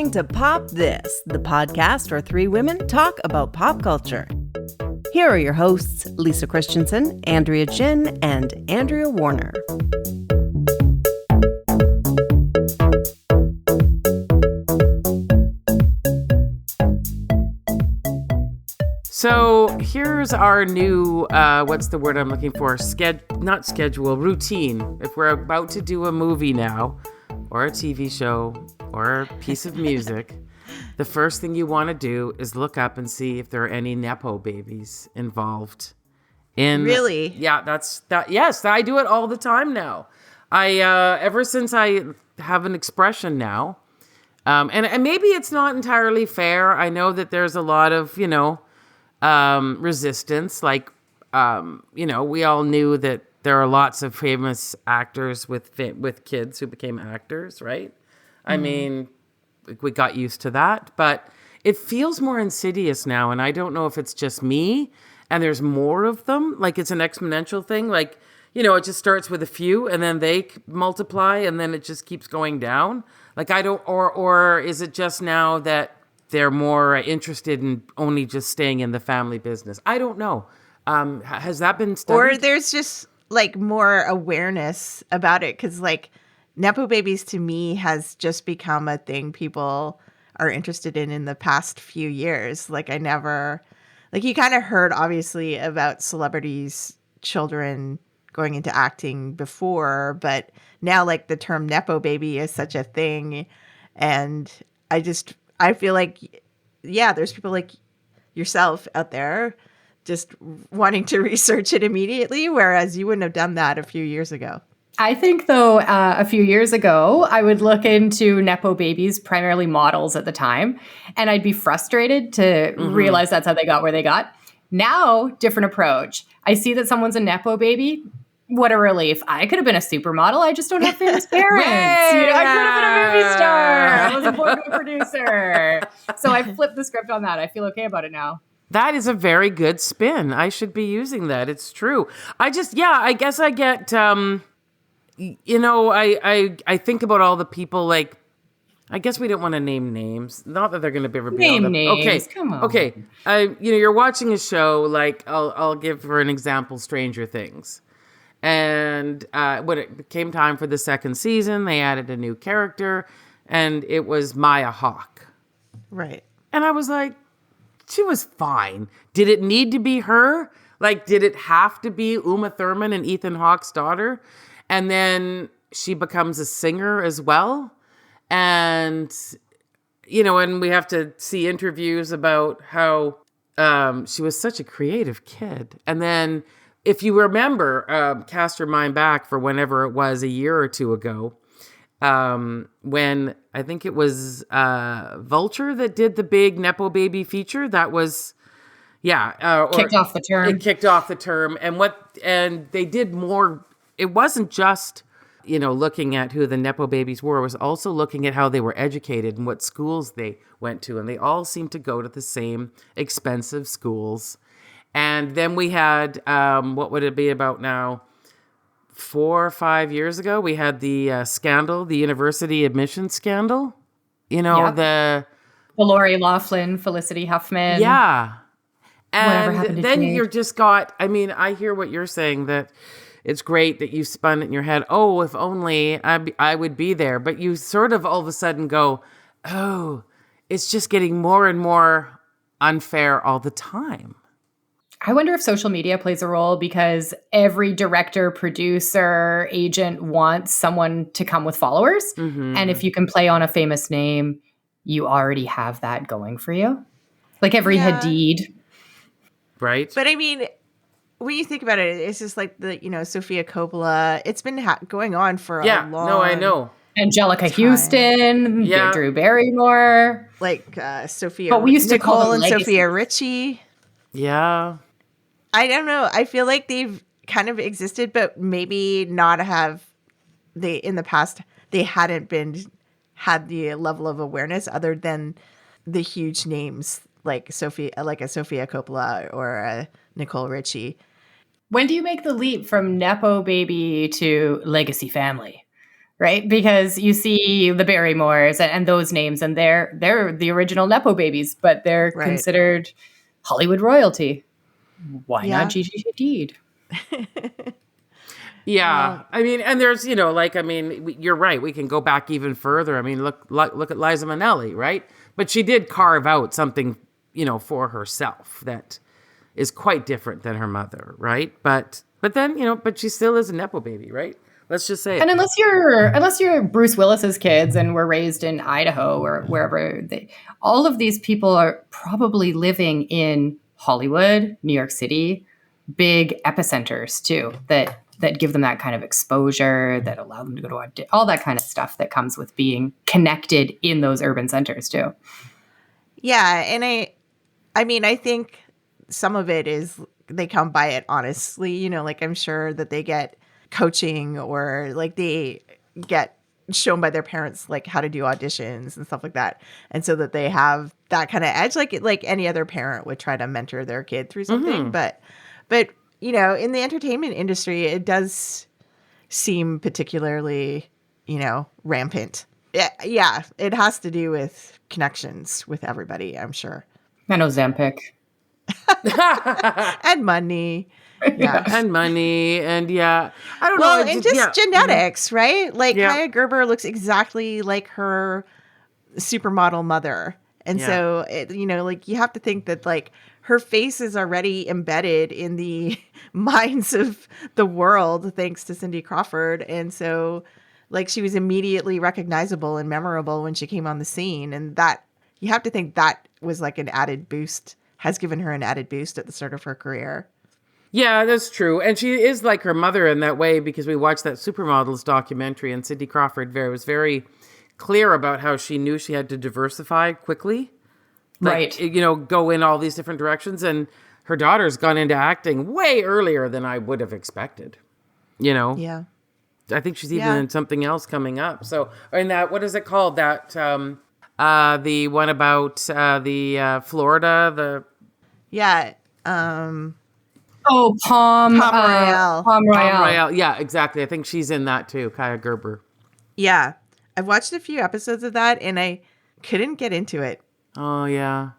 listening to Pop This, the podcast where three women talk about pop culture. Here are your hosts, Lisa Christiansen, Andrea Gin, and Andrea Warner. So here's our new, what's the word I'm looking for? Routine. If we're about to do a movie now, or a TV show, or a piece of music, the first thing you want to do is look up and see if there are any Nepo babies involved. Really? Yeah, yes, I do it all the time now. Ever since I have an expression now, and maybe it's not entirely fair. I know that there's a lot of, resistance. Like, we all knew that there are lots of famous actors with kids who became actors, right? Mm-hmm. I mean, we got used to that, but it feels more insidious now. And I don't know if it's just me and there's more of them. Like it's an exponential thing. Like, it just starts with a few and then they multiply and then it just keeps going down. Like or is it just now that they're more interested in only just staying in the family business? I don't know. Has that been studied? Or there's just like more awareness about it, because like Nepo babies to me has just become a thing people are interested in the past few years. Like you kind of heard obviously about celebrities' children going into acting before, but now like the term Nepo baby is such a thing. And I feel like, yeah, there's people like yourself out there just wanting to research it immediately, whereas you wouldn't have done that a few years ago. I think, though, a few years ago, I would look into Nepo babies, primarily models at the time, and I'd be frustrated to realize that's how they got where they got. Now, different approach. I see that someone's a Nepo baby. What a relief. I could have been a supermodel. I just don't have famous parents. I could have been a movie star. I was a Broadway producer. So I flipped the script on that. I feel okay about it now. That is a very good spin. I should be using that. It's true. I guess I get, I think about all the people, like, I guess we don't want to name names. Not that they're going to ever be name names. Okay, come on. Okay, you're watching a show, like, I'll give for an example, Stranger Things. And when it came time for the second season, they added a new character, and it was Maya Hawke. Right. And I was like, she was fine. Did it need to be her? Like, did it have to be Uma Thurman and Ethan Hawke's daughter? And then she becomes a singer as well. And, and we have to see interviews about how she was such a creative kid. And then if you remember, cast your mind back for whenever it was a year or two ago, when I think it was Vulture that did the big Nepo baby feature. That was, kicked off the term. It kicked off the term, and they did more. It wasn't just looking at who the Nepo babies were. It was also looking at how they were educated and what schools they went to, and they all seemed to go to the same expensive schools. And then we had what would it be about now? 4 or 5 years ago, we had the scandal, the university admission scandal. The Lori Loughlin, Felicity Huffman. Yeah. And then you're just got, I hear what you're saying, that it's great that you spun it in your head. Oh, if only I would be there. But you sort of all of a sudden go, oh, it's just getting more and more unfair all the time. I wonder if social media plays a role, because every director, producer, agent wants someone to come with followers. Mm-hmm. And if you can play on a famous name, you already have that going for you. Like every Hadid. Right. But when you think about it, it's just like the, Sofia Coppola. It's been going on for a long no, I know. Angelica Houston, Drew Barrymore. Like Sophia. But we used to call Nicole them and legacy. Sophia Richie. Yeah. I don't know. I feel like they've kind of existed, but maybe not in the past, they hadn't had the level of awareness other than the huge names like a Sofia Coppola or a Nicole Richie. When do you make the leap from Nepo baby to legacy family? right? Because you see the Barrymores and those names, and they're the original Nepo babies, but they're Right. considered Hollywood royalty. Why Yeah. not Gigi Hadid? Yeah. I mean, and there's, you're right. We can go back even further. I mean, look at Liza Minnelli, right? But she did carve out something, for herself that is quite different than her mother, right? But then, but she still is a Nepo baby, right? Let's just say it. And unless you're Bruce Willis's kids and were raised in Idaho or wherever, all of these people are probably living in Hollywood, New York City, big epicenters too, that give them that kind of exposure, that allow them to go to all that kind of stuff that comes with being connected in those urban centers too. Yeah, and I mean, I think some of it is they come by it honestly, like I'm sure that they get coaching or like they get shown by their parents like how to do auditions and stuff like that, and so that they have that kind of edge, like any other parent would try to mentor their kid through something. But in the entertainment industry, it does seem particularly rampant. Yeah, it has to do with connections with everybody, I'm sure. And Ozempic. And money. Yeah. And money, and I don't know. Well, and just genetics, right? Like Yeah. Kaya Gerber looks exactly like her supermodel mother. And so, like you have to think that like her face is already embedded in the minds of the world thanks to Cindy Crawford. And so like she was immediately recognizable and memorable when she came on the scene. And that you have to think that was like an added boost, has given her an added boost at the start of her career. Yeah, that's true. And she is like her mother in that way, because we watched that Supermodels documentary, and Cindy Crawford was very clear about how she knew she had to diversify quickly. Like, Right. Go in all these different directions. And her daughter's gone into acting way earlier than I would have expected. Yeah. I think she's even in something else coming up. So, and that, what is it called? That, the one about the Florida, Yeah. Oh, Palm Royale. Palm Royale. Yeah, exactly. I think she's in that too, Kaya Gerber. Yeah. I've watched a few episodes of that and I couldn't get into it. Oh, yeah.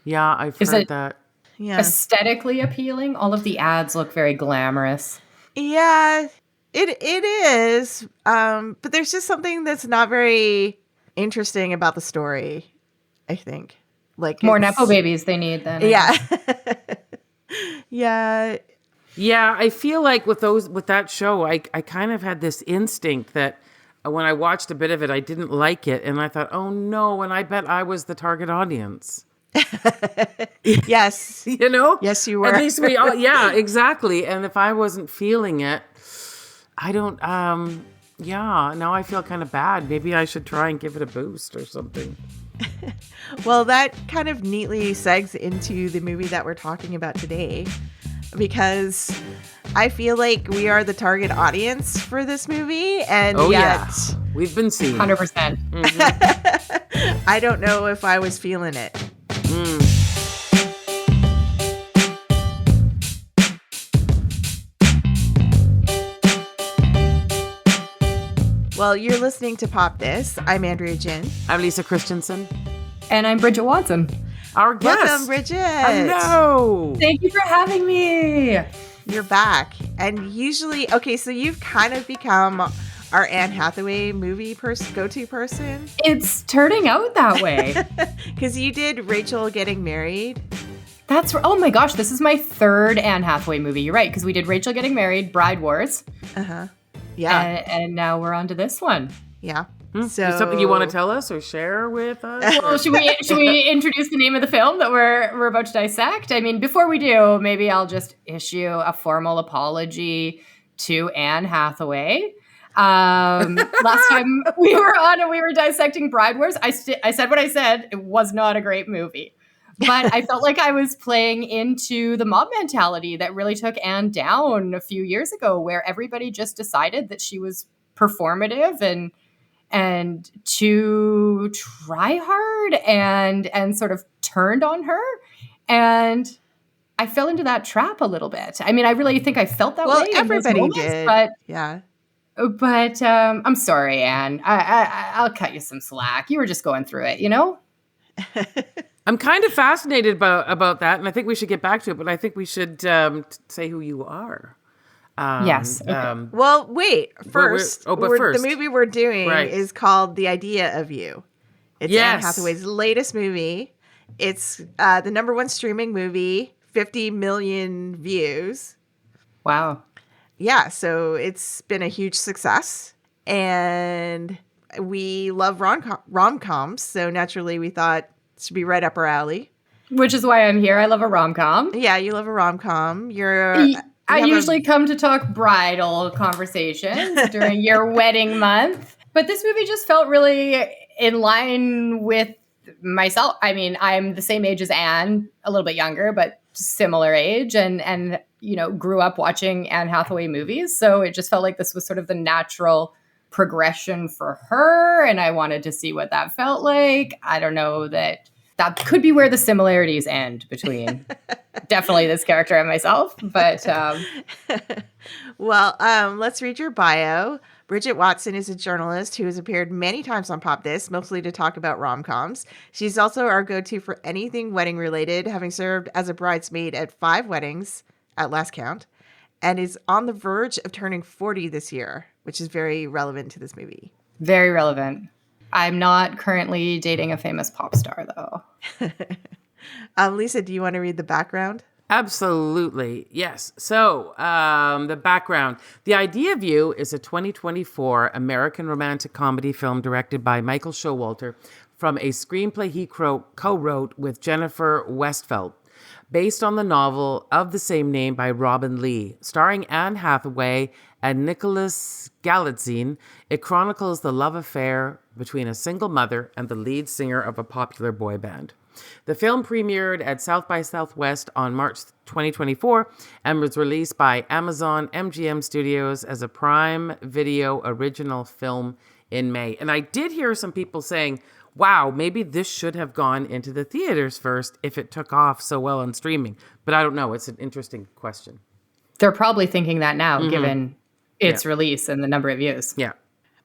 Yeah, I've Is heard it- that. Yeah. Aesthetically appealing. All of the ads look very glamorous. Yeah, it is. But there's just something that's not very interesting about the story, I think. Like More it's- Nepo babies they need then. Yeah. Yeah. Yeah, I feel like with that show, I kind of had this instinct that when I watched a bit of it, I didn't like it. And I thought, oh no, and I bet I was the target audience. Yes. Yes, you were. At least we all, yeah, exactly. And if I wasn't feeling it, I don't, now I feel kind of bad. Maybe I should try and give it a boost or something. Well, that kind of neatly segs into the movie that we're talking about today, because I feel like we are the target audience for this movie, and yet we've been seen. 100%. I don't know if I was feeling it. Well, you're listening to Pop This. I'm Andrea Gin. I'm Lisa Christiansen. And I'm Bridgette Watson. Our guest. Welcome, Bridgette. Hello. Thank you for having me. You're back. And usually, okay, so you've kind of become our Anne Hathaway movie go-to person. It's turning out that way. Because you did Rachel Getting Married. Oh my gosh, this is my third Anne Hathaway movie. You're right, because we did Rachel Getting Married, Bride Wars. Uh-huh. Yeah. And now we're on to this one. Yeah. So, is something you want to tell us or share with us? Well, should we introduce the name of the film that we're about to dissect? I mean, before we do, maybe I'll just issue a formal apology to Anne Hathaway. Last time we were on and we were dissecting Bride Wars, I said what I said. It was not a great movie. But I felt like I was playing into the mob mentality that really took Anne down a few years ago, where everybody just decided that she was performative and to try hard and sort of turned on her. And I fell into that trap a little bit. I mean, I really think I felt that way. Well, in those everybody moments, did. But yeah. But I'm sorry, Anne. I'll cut you some slack. You were just going through it, you know? I'm kind of fascinated about that, and I think we should get back to it, but I think we should say who you are. Yes. Okay. Well, wait. First, but the movie we're doing Right. is called The Idea of You. It's Yes. Anne Hathaway's latest movie. It's the number one streaming movie, 50 million views. Wow. Yeah, so it's been a huge success. And we love rom-coms, so naturally we thought it should be right up our alley. Which is why I'm here. I love a rom-com. Yeah, you love a rom-com. I usually come to talk bridal conversations during your wedding month. But this movie just felt really in line with myself. I mean, I'm the same age as Anne, a little bit younger, but similar age, and you know, grew up watching Anne Hathaway movies. So it just felt like this was sort of the natural progression for her. And I wanted to see what that felt like. I don't know, that could be where the similarities end between definitely this character and myself. But well, let's read your bio. Bridgette Watson is a journalist who has appeared many times on Pop This, mostly to talk about rom-coms. She's also our go-to for anything wedding related, having served as a bridesmaid at 5 weddings at last count, and is on the verge of turning 40 this year, which is very relevant to this movie. very relevant. I'm not currently dating a famous pop star, though. Lisa, do you want to read the background? Absolutely. Yes. So, the background. The Idea of You is a 2024 American romantic comedy film directed by Michael Showalter from a screenplay he co-wrote with Jennifer Westfeldt, based on the novel of the same name by Robin Lee. Starring Anne Hathaway and Nicholas Galitzine, it chronicles the love affair between a single mother and the lead singer of a popular boy band. The film premiered at South by Southwest on March 2024 and was released by Amazon MGM Studios as a Prime Video original film in May. And I did hear some people saying, wow, maybe this should have gone into the theaters first if it took off so well on streaming. But I don't know. It's an interesting question. They're probably thinking that now, given its release and the number of views. Yeah.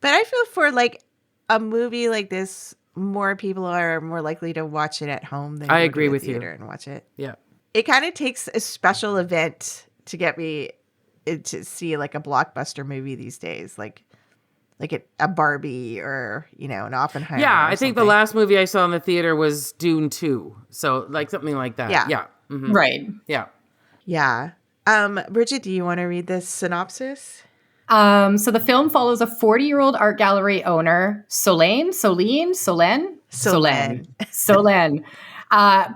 But I feel for like a movie like this, more people are more likely to watch it at home than I go agree to the with you. theater and watch it. Yeah. It kind of takes a special event to get me to see like a blockbuster movie these days, like a Barbie or, you know, an Oppenheimer. Yeah, or I think the something. last movie I saw in the theater was Dune 2. So like something like that. Yeah. Yeah. Mhm. Right. Yeah. Yeah. Bridgette, do you want to read this synopsis? So the film follows a 40-year-old art gallery owner, Solène,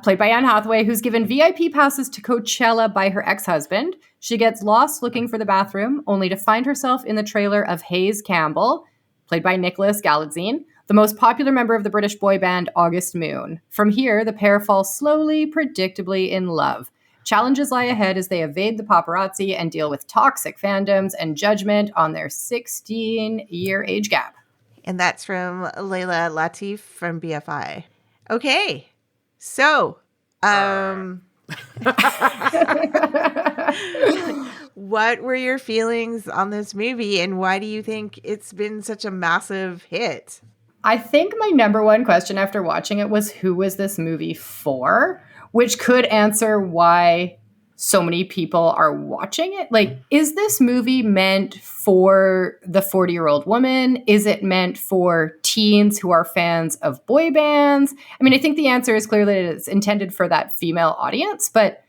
played by Anne Hathaway, who's given VIP passes to Coachella by her ex-husband. She gets lost looking for the bathroom, only to find herself in the trailer of Hayes Campbell, played by Nicholas Galitzine, the most popular member of the British boy band August Moon. From here, the pair fall slowly, predictably in love. Challenges lie ahead as they evade the paparazzi and deal with toxic fandoms and judgment on their 16-year age gap. And that's from Layla Latif from BFI. Okay. So, what were your feelings on this movie and why do you think it's been such a massive hit? I think my number one question after watching it was, who was this movie for? Which could answer why so many people are watching it. Like, is this movie meant for the 40-year-old woman? Is it meant for teens who are fans of boy bands? I mean, I think the answer is clearly that it's intended for that female audience, but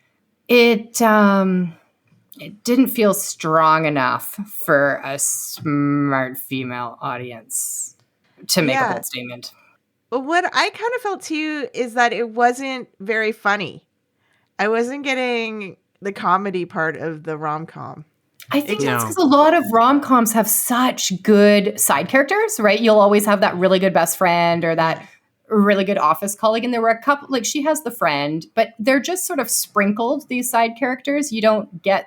it didn't feel strong enough for a smart female audience to make a bold statement. What I kind of felt too is that it wasn't very funny. I wasn't getting the comedy part of the rom-com. I think that's because a lot of rom-coms have such good side characters, right? You'll always have that really good best friend or that really good office colleague. And there were a couple, like she has the friend, but they're just sort of sprinkled, these side characters. You don't get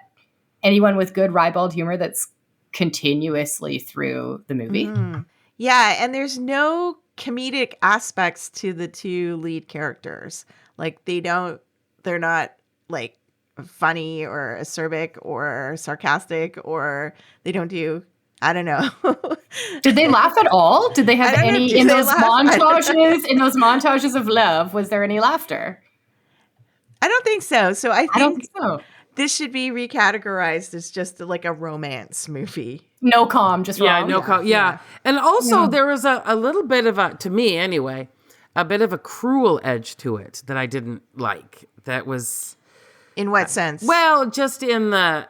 anyone with good ribald humor that's continuously through the movie. Mm. Yeah, and there's no comedic aspects to the two lead characters. Like they're not like funny or acerbic or sarcastic, or they don't do I don't know. Did they laugh at all? Did they have I don't know, any did in they those laugh? montages? In those montages of love, was there any laughter? I don't think so. So I I don't think think so. this should be recategorized as just like a romance movie. No calm, just Yeah, wrong. yeah. And also there was a little bit of a, to me anyway, a bit of a cruel edge to it that I didn't like. That was, In what sense? well, just in the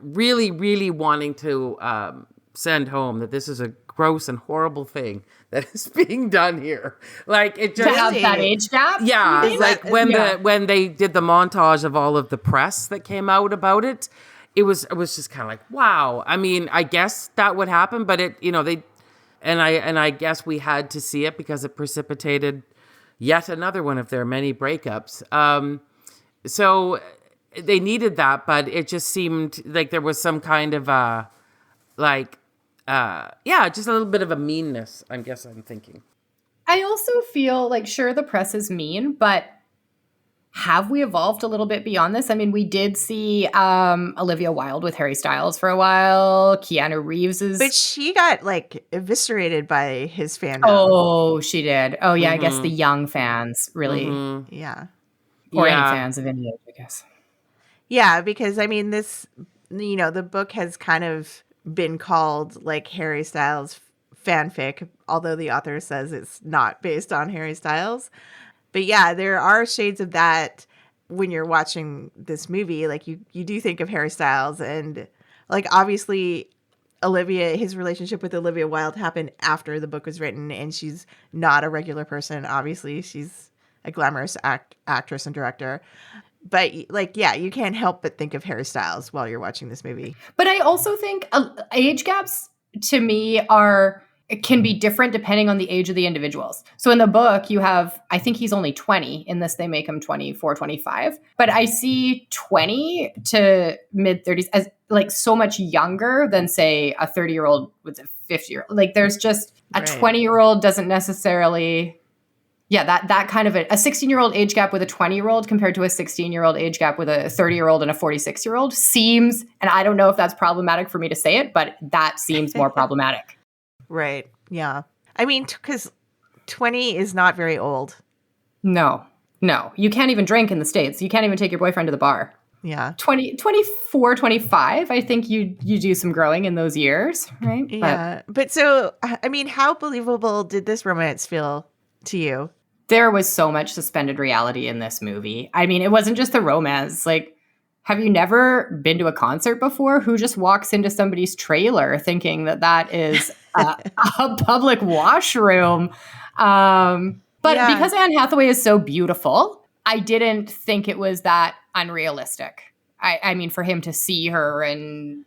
really, really wanting to send home that this is a gross and horrible thing that is being done here. Like it To just have that age gap? yeah, Is like that- when yeah. when they did the montage of all of the press that came out about it, it was just kind of like, wow. I mean, I guess that would happen, but it, they, and I guess we had to see it because it precipitated yet another one of their many breakups. So they needed that, but it just seemed like there was some kind of just a little bit of a meanness, I guess I'm thinking. I also feel like, sure, the press is mean, but have we evolved a little bit beyond this? I mean, we did see Olivia Wilde with Harry Styles for a while. Keanu Reeves is... But she got like eviscerated by his fandom. Oh, she did. Oh, yeah, I guess the young fans really... Yeah. Or Yeah. any fans of any age, I guess. Yeah, because I mean, this, the book has kind of been called like Harry Styles fanfic, although the author says it's not based on Harry Styles. But yeah, there are shades of that when you're watching this movie. Like you do think of Harry Styles, and like obviously his relationship with Olivia Wilde happened after the book was written, and she's not a regular person. Obviously, she's a glamorous actress and director. But like, yeah, you can't help but think of Harry Styles while you're watching this movie. But I also think age gaps to me can be different depending on the age of the individuals. So in the book, you have, I think he's only 20. In this, they make him 24, 25. But I see 20 to mid 30s as like so much younger than, say, a 30-year-old with a 50-year-old. Like there's just a Right. 20-year-old doesn't necessarily... Yeah, that kind of a 16-year-old age gap with a 20-year-old compared to a 16-year-old age gap with a 30-year-old and a 46-year-old seems, and I don't know if that's problematic for me to say it, but that seems more problematic. Right. Yeah. I mean, because 20 is not very old. No. You can't even drink in the States. You can't even take your boyfriend to the bar. Yeah. 24, 25, I think you do some growing in those years, right? Yeah. But so, I mean, how believable did this romance feel to you? There was so much suspended reality in this movie. I mean, it wasn't just the romance. Like, have you never been to a concert before? Who just walks into somebody's trailer thinking that is a public washroom? But Yeah. because Anne Hathaway is so beautiful, I didn't think it was that unrealistic. I mean, for him to see her and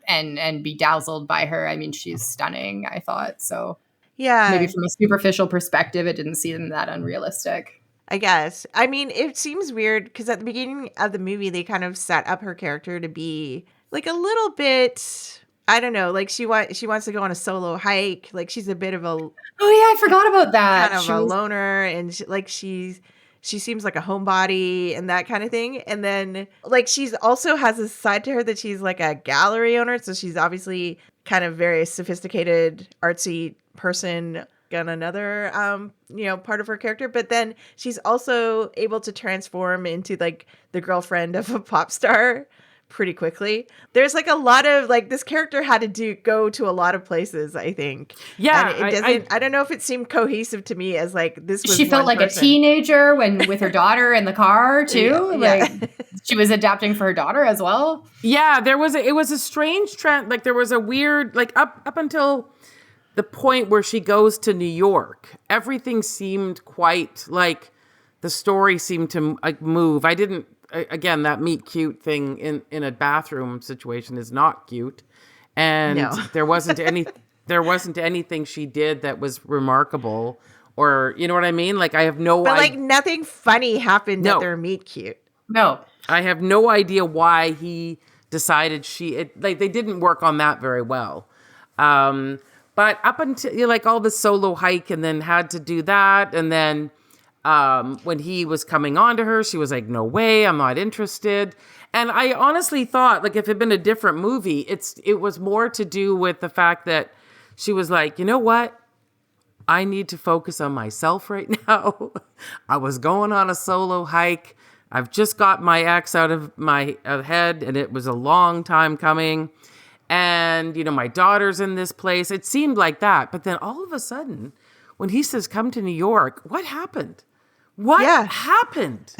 be dazzled by her, I mean, she's stunning, I thought. So Yeah. maybe from a superficial perspective, it didn't seem that unrealistic. I guess. I mean, it seems weird because at the beginning of the movie, they kind of set up her character to be like a little bit, I don't know, like she wants to go on a solo hike. Like she's a bit of a Oh yeah, I forgot about that. kind of a loner, and she seems like a homebody and that kind of thing. And then like she's also has a side to her that she's like a gallery owner, so she's obviously kind of very sophisticated, artsy person on another part of her character. But then she's also able to transform into like the girlfriend of a pop star pretty quickly. There's like a lot of like this character had to go to a lot of places, I think. Yeah, And it doesn't I don't know if it seemed cohesive to me as like this was She felt one like person. a teenager with her daughter in the car too. Yeah. Like she was adapting for her daughter as well. Yeah, it was a strange trend. Like there was a weird, like up until the point where she goes to New York, everything seemed quite like the story seemed to like move. I didn't, again, that meet cute thing in a bathroom situation is not cute. And No. there wasn't anything she did that was remarkable, or you know what I mean? Like I have no But idea. like nothing funny happened No. at their meet cute. No. I have no idea why he decided they didn't work on that very well. But up until like all the solo hike and then had to do that. And then when he was coming on to her, she was like, no way, I'm not interested. And I honestly thought, like, if it had been a different movie, it was more to do with the fact that she was like, you know what? I need to focus on myself right now. I was going on a solo hike. I've just got my ex out of my head, and it was a long time coming. And, you know, my daughter's in this place. It seemed like that. But then all of a sudden, when he says, come to New York, what happened? What happened?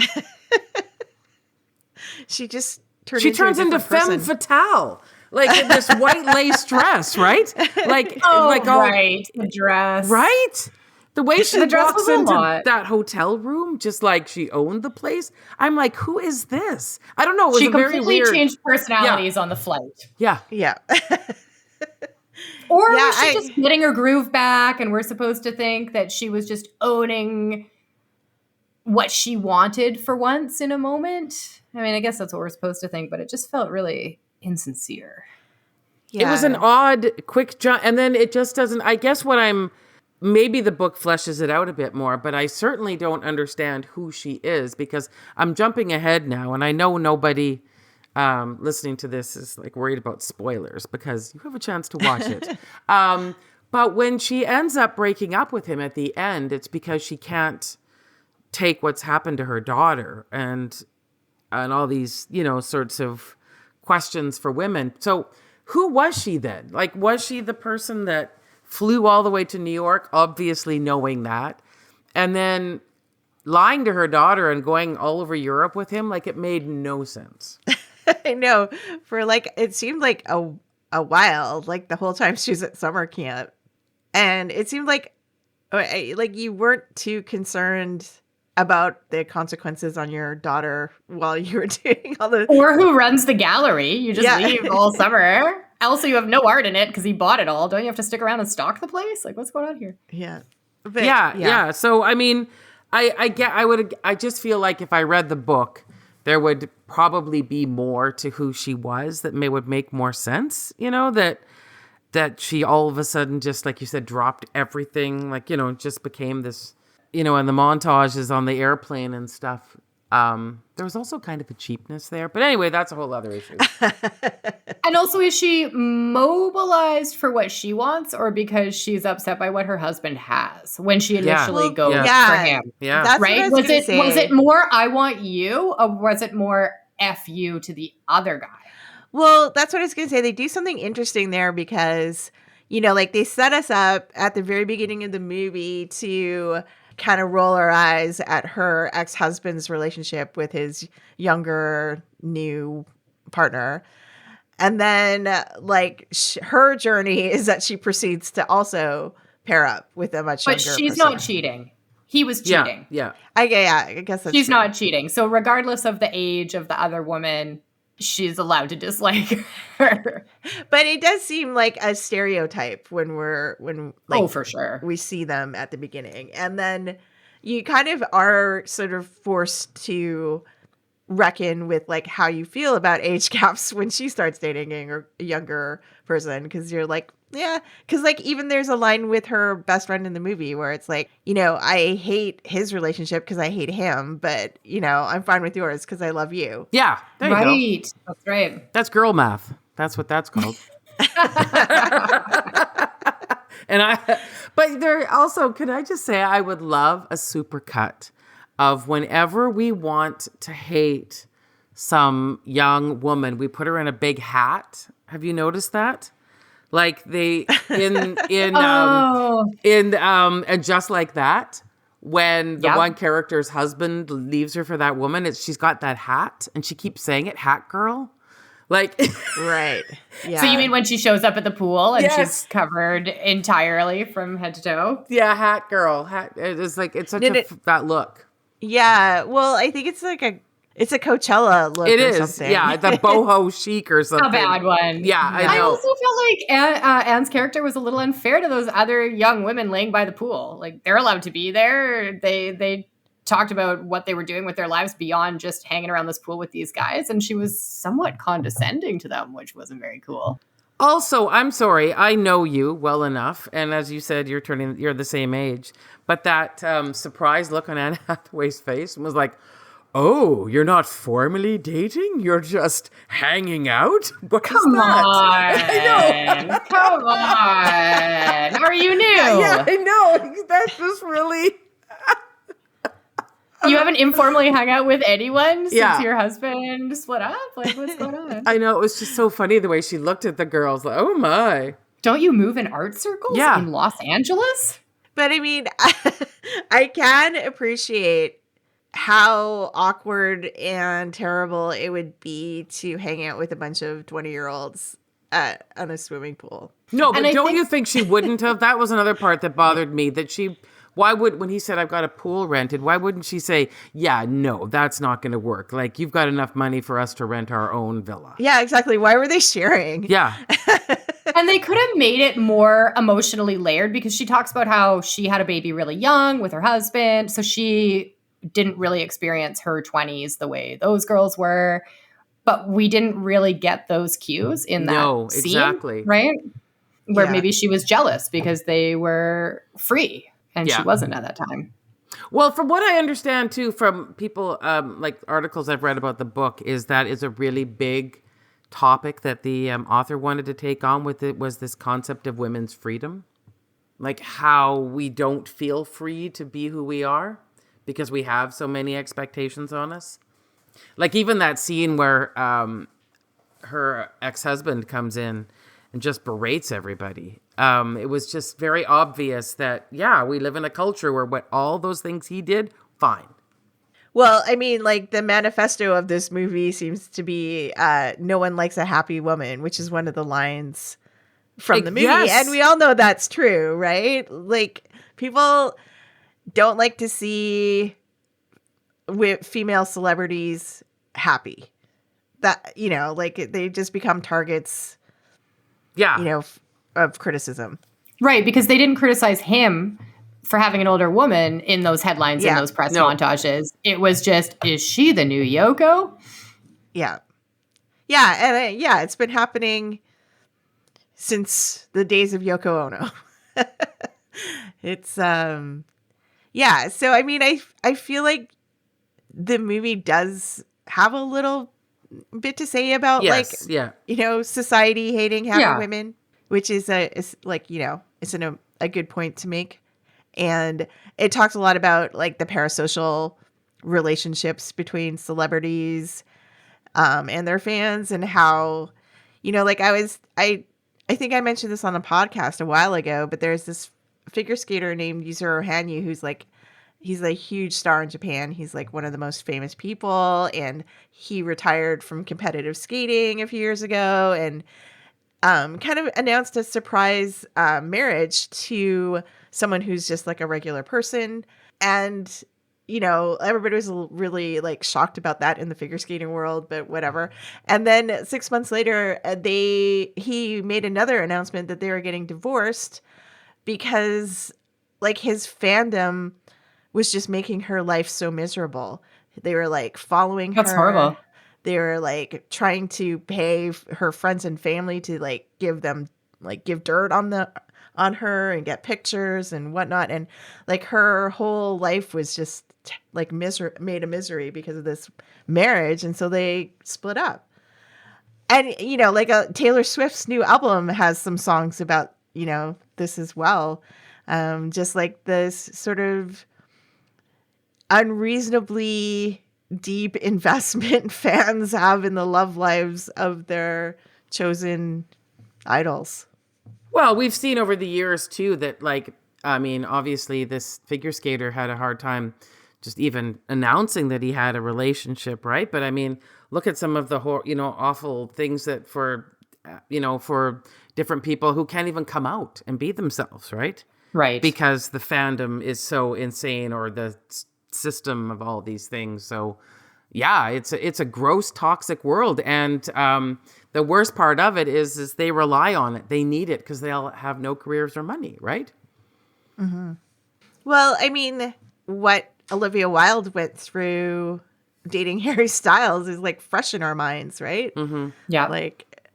She just turns into femme fatale. Like in this white lace dress, right? Like, right. The dress. Right? The way she walks was into that hotel room, just like she owned the place. I'm like, who is this? I don't know. It was she a very completely weird... changed personalities on the flight. Yeah. Yeah. Or was she just getting her groove back, and we're supposed to think that she was just owning what she wanted for once in a moment? I mean, I guess that's what we're supposed to think, but it just felt really insincere. Yeah. It was an odd, quick jump. And then it just doesn't, I guess maybe the book fleshes it out a bit more, but I certainly don't understand who she is, because I'm jumping ahead now, and I know nobody listening to this is like worried about spoilers because you have a chance to watch it. But when she ends up breaking up with him at the end, it's because she can't take what's happened to her daughter and all these, you know, sorts of questions for women. So who was she then? Like, was she the person that flew all the way to New York, obviously knowing that, and then lying to her daughter and going all over Europe with him? Like, it made no sense. I know. For like, it seemed like a while, like the whole time she was at summer camp. And it seemed like you weren't too concerned about the consequences on your daughter while you were doing all the... Or who runs the gallery. You just leave all summer. Also, you have no art in it because he bought it all. Don't you have to stick around and stock the place? Like, what's going on here? Yeah. But, yeah. So, I mean, I just feel like if I read the book, there would probably be more to who she was that would make more sense, you know, that she all of a sudden just, like you said, dropped everything, like, you know, just became this, you know, and the montages on the airplane and stuff. There was also kind of a cheapness there. But anyway, that's a whole other issue. And also, is she mobilized for what she wants, or because she's upset by what her husband has when she initially goes for him? Yeah. That's right? What Was it more I want you, or was it more F you to the other guy? Well, that's what I was going to say. They do something interesting there because, you know, like they set us up at the very beginning of the movie to kind of roll our eyes at her ex-husband's relationship with his younger new partner. And then like her journey is that she proceeds to also pair up with a much younger person. But she's not cheating. He was cheating. Yeah. I guess that's she's true. not cheating. So regardless of the age of the other woman, she's allowed to dislike her. But it does seem like a stereotype when for sure, we see them at the beginning. And then you kind of are sort of forced to reckon with like how you feel about age gaps when she starts dating a younger person, because you're like, yeah, because like even there's a line with her best friend in the movie where it's like, you know, I hate his relationship because I hate him, but you know, I'm fine with yours because I love you. Yeah, there you go. That's right. That's girl math. That's what that's called. But there also, could I just say, I would love a supercut of whenever we want to hate some young woman, we put her in a big hat. Have you noticed that? Like they and just like that, when the one character's husband leaves her for that woman, she's got that hat and she keeps saying it, hat girl. Like right. Yeah. So you mean when she shows up at the pool and she's covered entirely from head to toe? Yeah, hat girl. Hat. It's like it's such that look. Yeah. Well, I think it's like it's a Coachella look. It or is, something. yeah, the boho chic or something. A bad one. Yeah, I know. I also felt like Anne's character was a little unfair to those other young women laying by the pool. Like they're allowed to be there. They talked about what they were doing with their lives beyond just hanging around this pool with these guys, and she was somewhat condescending to them, which wasn't very cool. Also, I'm sorry, I know you well enough, and as you said, you're the same age, but that surprised look on Anne Hathaway's face was like, Oh, you're not formally dating? You're just hanging out? What is Come that? on. Come on. How are you new? Yeah, I know. That's just really... You haven't informally hung out with anyone since Yeah. your husband split up? Like, what's going on? I know. It was just so funny the way she looked at the girls. Like, oh, my. Don't you move in art circles Yeah. in Los Angeles? But I mean, I can appreciate how awkward and terrible it would be to hang out with a bunch of 20-year-olds on a swimming pool. No, but And I don't think- you think she wouldn't have? That was another part that bothered me. That she... Why would, when he said, I've got a pool rented, why wouldn't she say, yeah, no, that's not going to work. Like, you've got enough money for us to rent our own villa. Yeah, exactly. Why were they sharing? Yeah. And they could have made it more emotionally layered because she talks about how she had a baby really young with her husband. So she didn't really experience her 20s the way those girls were. But we didn't really get those cues in that scene, exactly. right? Where Yeah. maybe she was jealous because they were free and Yeah. she wasn't at that time. Well, from what I understand, too, from people, like articles I've read about the book, is that is a really big topic that the author wanted to take on with it, was this concept of women's freedom. Like how we don't feel free to be who we are because we have so many expectations on us. Like even that scene where her ex-husband comes in and just berates everybody. It was just very obvious that, yeah, we live in a culture where what all those things he did, fine. Well, I mean, like the manifesto of this movie seems to be no one likes a happy woman, which is one of the lines from the movie. Yes. And we all know that's true, right? Like people don't like to see female celebrities happy. That, you know, like they just become targets, Yeah. you know, of criticism. Right, because they didn't criticize him for having an older woman in those headlines, in Yeah. those press No. montages. It was just, is she the new Yoko? Yeah. Yeah. And yeah, it's been happening since the days of Yoko Ono. It's, yeah. So, I mean, I feel like the movie does have a little bit to say about Yes. like, Yeah. you know, society hating happy Yeah. women, which is like, you know, it's a good point to make. And it talks a lot about like the parasocial relationships between celebrities and their fans, and how, you know, like I think I mentioned this on a podcast a while ago, but there's this figure skater named Yuzuru Hanyu who's like, he's a huge star in Japan. He's like one of the most famous people, and he retired from competitive skating a few years ago, and kind of announced a surprise marriage to someone who's just like a regular person. And, you know, everybody was really like shocked about that in the figure skating world, but whatever. And then 6 months later, he made another announcement that they were getting divorced because like his fandom was just making her life so miserable. They were like following her. That's horrible. They were like trying to pay her friends and family to like give dirt on her and get pictures and whatnot. And like her whole life was just like made a misery because of this marriage. And so they split up. And, you know, like Taylor Swift's new album has some songs about, you know, this as well. Just like this sort of unreasonably deep investment fans have in the love lives of their chosen idols. Well, we've seen over the years, too, that, like, I mean, obviously this figure skater had a hard time just even announcing that he had a relationship, right? But, I mean, look at some of the, awful things that for different people who can't even come out and be themselves, right? Right. Because the fandom is so insane, or the system of all these things. So, yeah, it's a gross, toxic world. And the worst part of it is they rely on it. They need it because they'll have no careers or money, right? Mm-hmm. Well, I mean, what Olivia Wilde went through dating Harry Styles is like fresh in our minds, right? Mm-hmm. Yeah. Like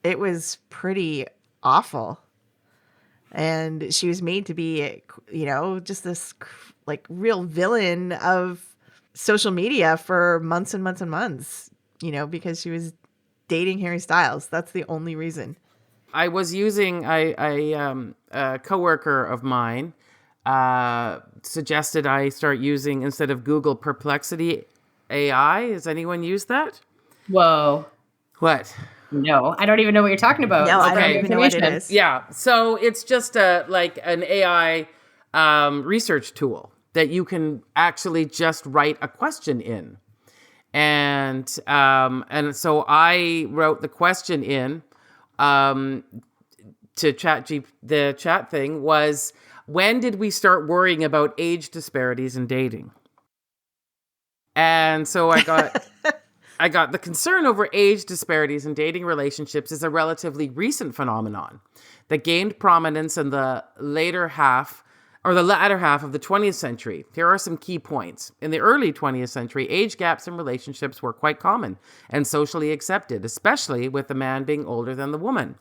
it was pretty awful. And she was made to be, you know, just this like real villain of social media for months and months and months, because she was dating Harry Styles. That's the only reason. I was using a coworker of mine suggested I start using, instead of Google, Perplexity AI. Has anyone used that? Whoa. What? No, I don't even know what you're talking about. No, I don't even know what it is. Yeah, so it's just like an AI research tool that you can actually just write a question in. And so I wrote the question in to the chat thing was, when did we start worrying about age disparities in dating? And so I got the concern over age disparities in dating relationships is a relatively recent phenomenon that gained prominence in the latter half of the 20th century. Here are some key points. In the early 20th century, age gaps in relationships were quite common and socially accepted, especially with the man being older than the woman.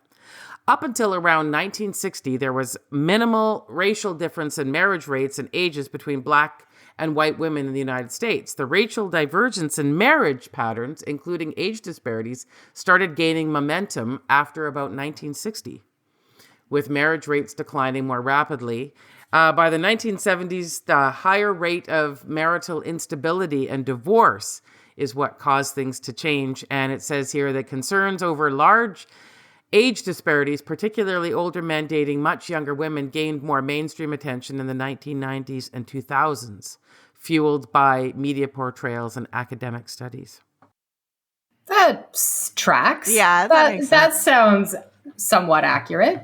Up until around 1960, there was minimal racial difference in marriage rates and ages between Black and white women in the United States. The racial divergence in marriage patterns, including age disparities, started gaining momentum after about 1960, with marriage rates declining more rapidly. By the 1970s, the higher rate of marital instability and divorce is what caused things to change. And it says here that concerns over large age disparities, particularly older men dating much younger women, gained more mainstream attention in the 1990s and 2000s, fueled by media portrayals and academic studies. That tracks. Yeah, that sounds somewhat accurate.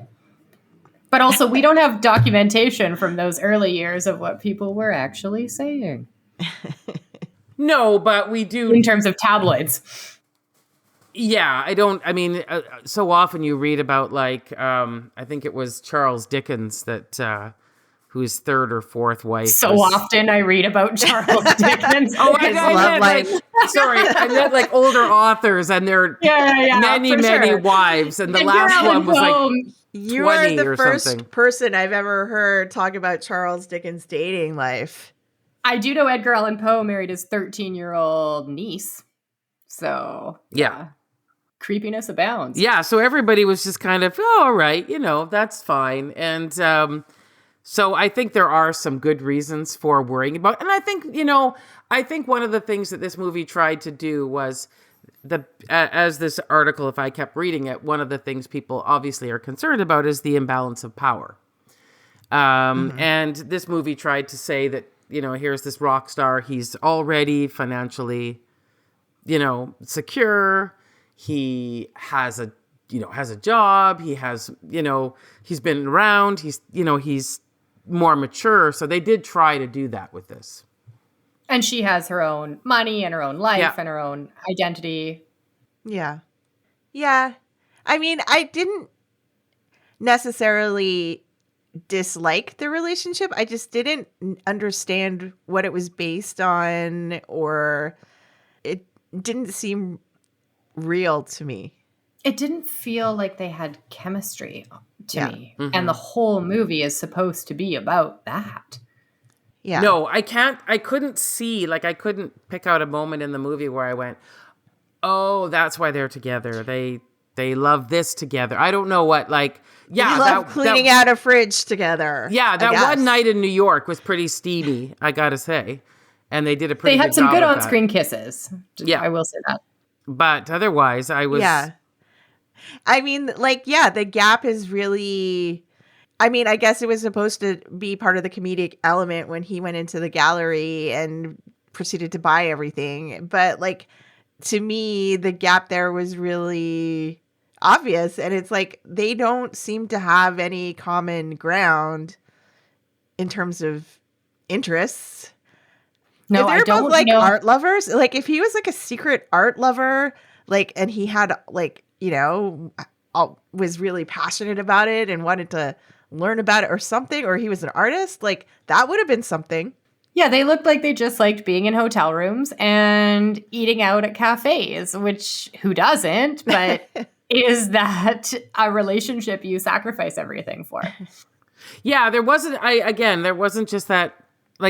But also, we don't have documentation from those early years of what people were actually saying. No, but we do. In terms of tabloids. Yeah, so often you read about, like, I think it was Charles Dickens that, whose third or fourth wife. So often I read about Charles Dickens. I meant like older authors and their many wives. And the last one was like, you are the first something. Person I've ever heard talk about Charles Dickens' dating life. I do know Edgar Allan Poe married his 13-year-old niece. So, yeah. Creepiness abounds. Yeah, so everybody was just kind of, all right, that's fine. And so I think there are some good reasons for worrying about. And I think one of the things that this movie tried to do was, as this article, if I kept reading it, one of the things people obviously are concerned about is the imbalance of power. And this movie tried to say that, here's this rock star. He's already financially, secure. He has a job. He has, he's been around. He's more mature. So they did try to do that with this. And she has her own money and her own life and her own identity. Yeah. Yeah. I mean, I didn't necessarily dislike the relationship. I just didn't understand what it was based on, or it didn't seem real to me. It didn't feel like they had chemistry to me. Mm-hmm. And the whole movie is supposed to be about that. Yeah. No, I couldn't pick out a moment in the movie where I went, oh, that's why they're together. They love this together. I don't know what, like, yeah. They love cleaning out a fridge together. Yeah, that one night in New York was pretty steamy, I gotta say. And they did a pretty good job. They had some good on-screen kisses. Yeah. I will say that. But otherwise, I was... Yeah. I mean, the gap is really... I mean, I guess it was supposed to be part of the comedic element when he went into the gallery and proceeded to buy everything. But, to me, the gap there was really obvious. And it's like, they don't seem to have any common ground in terms of interests. No, I don't both, know. Art lovers. Like, if he was a secret art lover, and he had was really passionate about it and wanted to learn about it or something, or he was an artist, that would have been something. Yeah, they looked like they just liked being in hotel rooms and eating out at cafes, which who doesn't? But is that a relationship you sacrifice everything for? Yeah, there wasn't just that,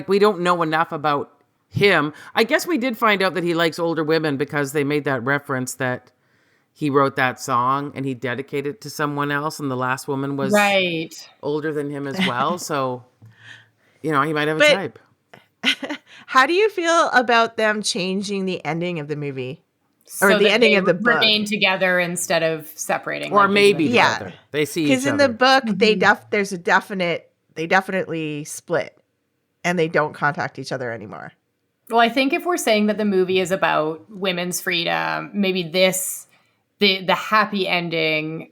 we don't know enough about him. I guess we did find out that he likes older women because they made that reference that he wrote that song and he dedicated it to someone else, and the last woman was older than him as well. So, you know, he might have a type. How do you feel about them changing the ending of the movie? Or the ending of the book? Remain together instead of separating. Or maybe together. They see each other. Because in the book, they definitely split. And they don't contact each other anymore. Well, I think if we're saying that the movie is about women's freedom, maybe the happy ending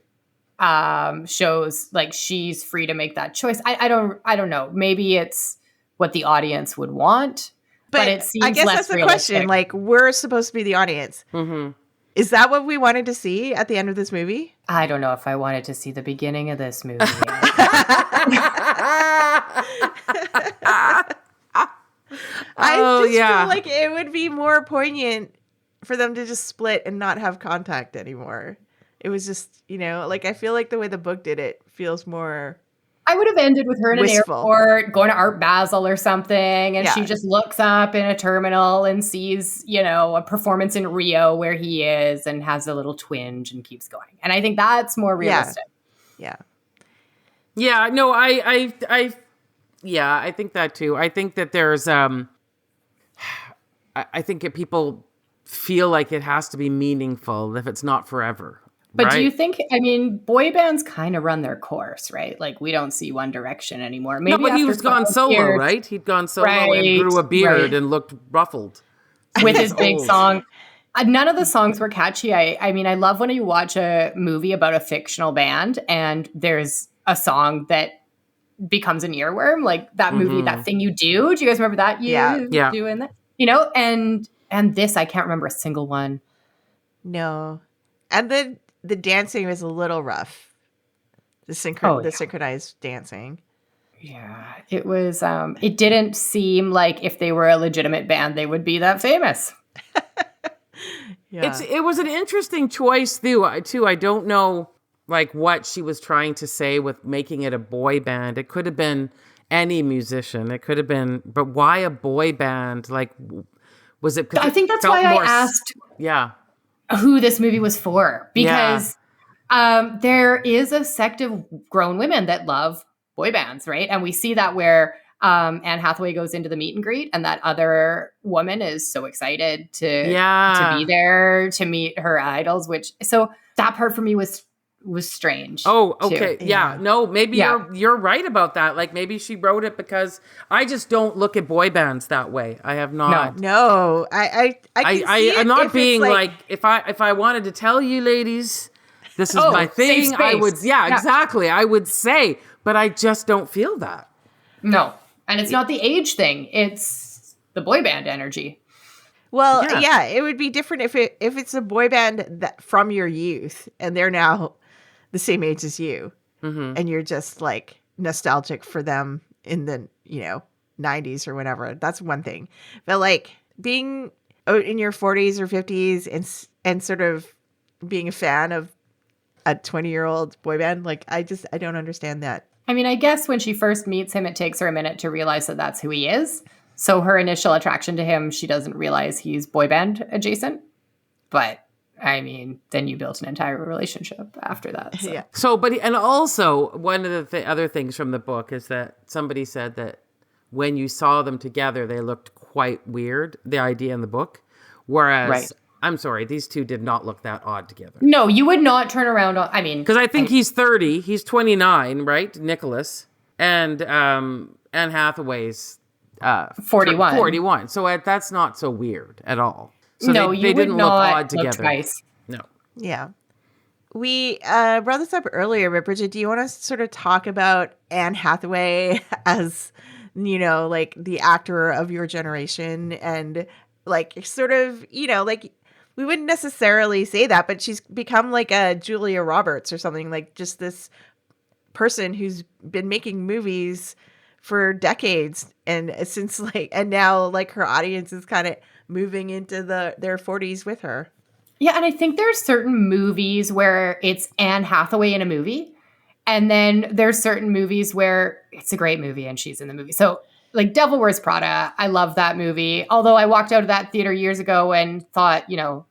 shows like she's free to make that choice. I don't know. Maybe it's what the audience would want, but it seems I guess less that's the realistic. question. Like, we're supposed to be the audience. Mm-hmm. Is that what we wanted to see at the end of this movie? I don't know if I wanted to see the beginning of this movie. I just feel like it would be more poignant for them to just split and not have contact anymore. It was just, you know, like I feel like the way the book did it feels more I would have ended with her in wistful. An airport, going to Art Basel or something, and she just looks up in a terminal and sees, you know, a performance in Rio where he is and has a little twinge and keeps going. And I think that's more realistic. Yeah. Yeah, no, I think that too. I think that there's I think that people feel like it has to be meaningful if it's not forever. But right? do you think, I mean, boy bands kind of run their course, right? Like, we don't see One Direction anymore. Maybe no, but he was gone solo, years, right? He'd gone solo and grew a beard and looked ruffled. With his big song. None of the songs were catchy. I mean, I love when you watch a movie about a fictional band and there's a song that becomes an earworm, like that movie, That Thing You Do. Do you guys remember that? Doing that? You know, and this, I can't remember a single one. No. And the dancing was a little rough. The synchronized dancing. Yeah, it was, it didn't seem like if they were a legitimate band, they would be that famous. It was an interesting choice too. I don't know like what she was trying to say with making it a boy band. It could have been any musician. It could have been, but why a boy band? Like, was it? I think that's why I asked. Who this movie was for, because there is a sect of grown women that love boy bands, right? And we see that where Anne Hathaway goes into the meet and greet, and that other woman is so excited to be there to meet her idols. So that part for me was strange. Oh, okay, yeah. No, maybe you're right about that. Like maybe she wrote it because I just don't look at boy bands that way. I have not. No, I'm not being like if I wanted to tell you, ladies, this is my thing. I would, exactly. I would say, but I just don't feel that. No. And it's not the age thing. It's the boy band energy. Well, it would be different if it's a boy band that from your youth and they're now the same age as you, and you're just like nostalgic for them in the 90s or whatever. That's one thing. But like being in your 40s or 50s and sort of being a fan of a 20-year-old boy band, like I don't understand that. I mean, I guess when she first meets him, it takes her a minute to realize that that's who he is. So her initial attraction to him, she doesn't realize he's boy band adjacent. But I mean, then you built an entire relationship after that. So. Yeah. So, and also one of the other things from the book is that somebody said that when you saw them together, they looked quite weird, the idea in the book. Whereas, I'm sorry, these two did not look that odd together. No, you would not turn around. Because I think he's 30, he's 29, right? Nicholas. And Anne Hathaway's 41. 41. So that's not so weird at all. So no, they didn't look odd together. Twice. No. Yeah. We brought this up earlier, but Bridgette, do you want to sort of talk about Anne Hathaway as, like the actor of your generation and like sort of, like we wouldn't necessarily say that, but she's become like a Julia Roberts or something, like just this person who's been making movies for decades and now like her audience is kind of moving into their 40s with her. Yeah, and I think there's certain movies where it's Anne Hathaway in a movie, and then there's certain movies where it's a great movie and she's in the movie. So like Devil Wears Prada, I love that movie. Although I walked out of that theater years ago and thought,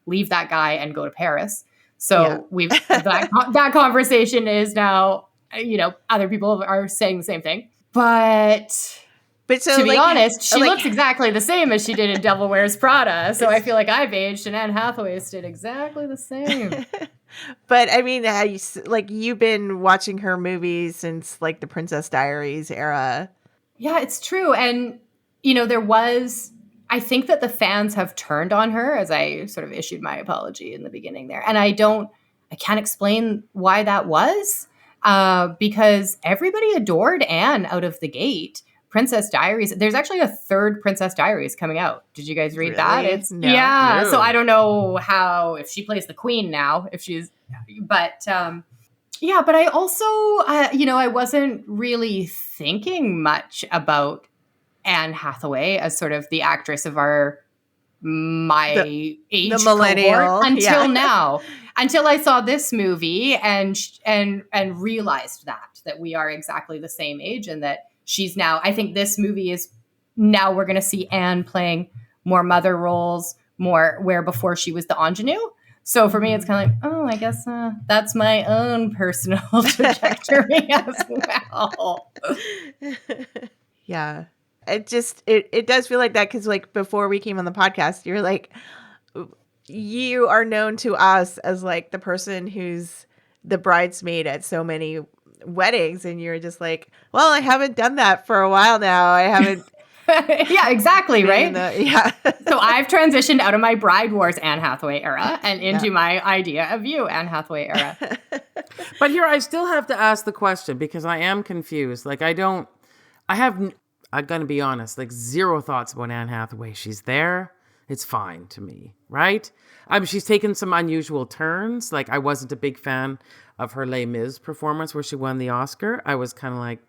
leave that guy and go to Paris. So we've that conversation is now, other people are saying the same thing. But so, to be honest, she looks exactly the same as she did in Devil Wears Prada. So I feel like I've aged, and Anne Hathaway did exactly the same. But I mean, you've been watching her movies since like the Princess Diaries era. Yeah, it's true. And, I think that the fans have turned on her, as I sort of issued my apology in the beginning there. And I can't explain why that was, because everybody adored Anne out of the gate. Princess Diaries, there's actually a third Princess Diaries coming out. Did you guys read that? No. So I don't know if she plays the queen now, but I also, I wasn't really thinking much about Anne Hathaway as sort of the actress of my age the millennial until now, until I saw this movie and realized that we are exactly the same age, and that she's now, I think this movie is now we're going to see Anne playing more mother roles, more where before she was the ingenue. So for me, it's kind of like, I guess that's my own personal trajectory as well. Yeah. It does feel like that because like before we came on the podcast, you're like, you are known to us as like the person who's the bridesmaid at so many weddings, and you're just like, well, I haven't done that for a while now. I haven't. Yeah, exactly, right? Yeah. So I've transitioned out of my Bride Wars Anne Hathaway era and into my idea of you Anne Hathaway era. But here I still have to ask the question because I am confused. Like I'm going to be honest, like zero thoughts about Anne Hathaway. She's there. It's fine to me, right? She's taken some unusual turns. Like I wasn't a big fan of her Les Mis performance where she won the Oscar. I was kind of like,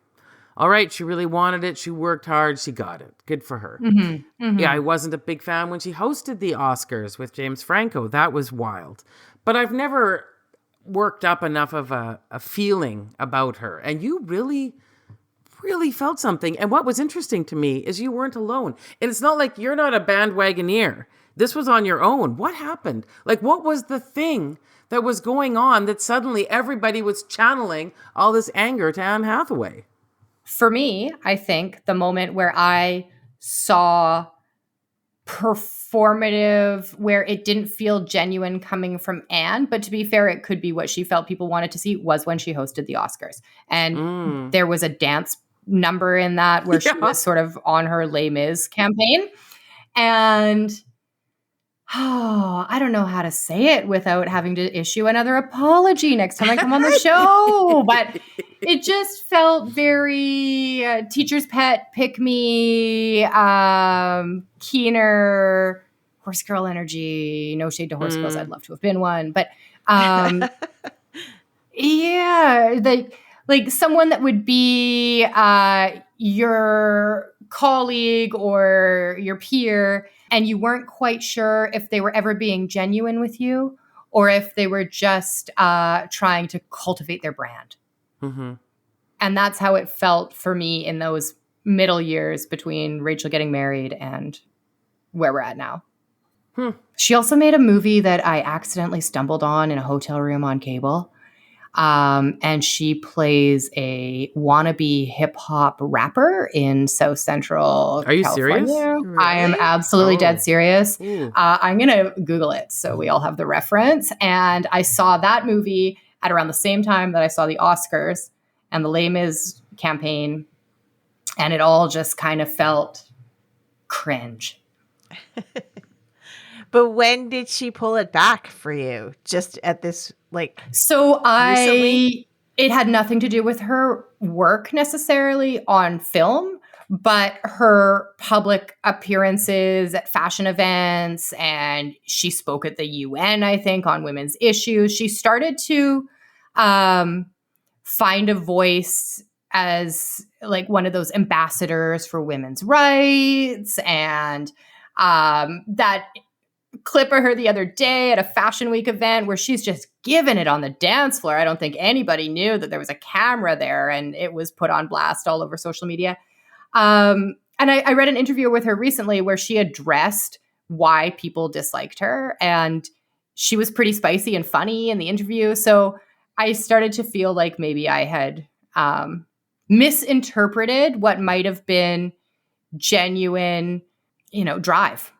all right, she really wanted it. She worked hard. She got it. Good for her. Mm-hmm, mm-hmm. Yeah, I wasn't a big fan when she hosted the Oscars with James Franco. That was wild. But I've never worked up enough of a feeling about her. And you really felt something. And what was interesting to me is you weren't alone. And it's not like you're not a bandwagoneer. This was on your own. What happened? Like, what was the thing that was going on that suddenly everybody was channeling all this anger to Anne Hathaway? For me, I think the moment where I saw performative, where it didn't feel genuine coming from Anne, but to be fair, it could be what she felt people wanted to see, was when she hosted the Oscars. And there was a dance number in that where she was sort of on her Les Mis campaign. And I don't know how to say it without having to issue another apology next time I come on the show. But it just felt very teacher's pet, pick me, keener, horse girl energy. No shade to horse girls. I'd love to have been one. But yeah, like someone that would be your colleague or your peer, and you weren't quite sure if they were ever being genuine with you or if they were just trying to cultivate their brand. Mm-hmm. And that's how it felt for me in those middle years between Rachel getting married and where we're at now. She also made a movie that I accidentally stumbled on in a hotel room on cable. And she plays a wannabe hip hop rapper in South Central Are you California. serious? Really? I am absolutely dead serious. Ooh. I'm going to Google it so we all have the reference. And I saw that movie at around the same time that I saw the Oscars and the Les Mis campaign. And it all just kind of felt cringe. But when did she pull it back for you? Just at this, like, So recently? It had nothing to do with her work necessarily on film, but her public appearances at fashion events, and she spoke at the UN, I think, on women's issues. She started to find a voice as like one of those ambassadors for women's rights, and that clip of her the other day at a Fashion Week event where she's just giving it on the dance floor. I don't think anybody knew that there was a camera there, and it was put on blast all over social media. I And I read an interview with her recently where she addressed why people disliked her. And she was pretty spicy and funny in the interview. So I started to feel like maybe I had misinterpreted what might have been genuine, drive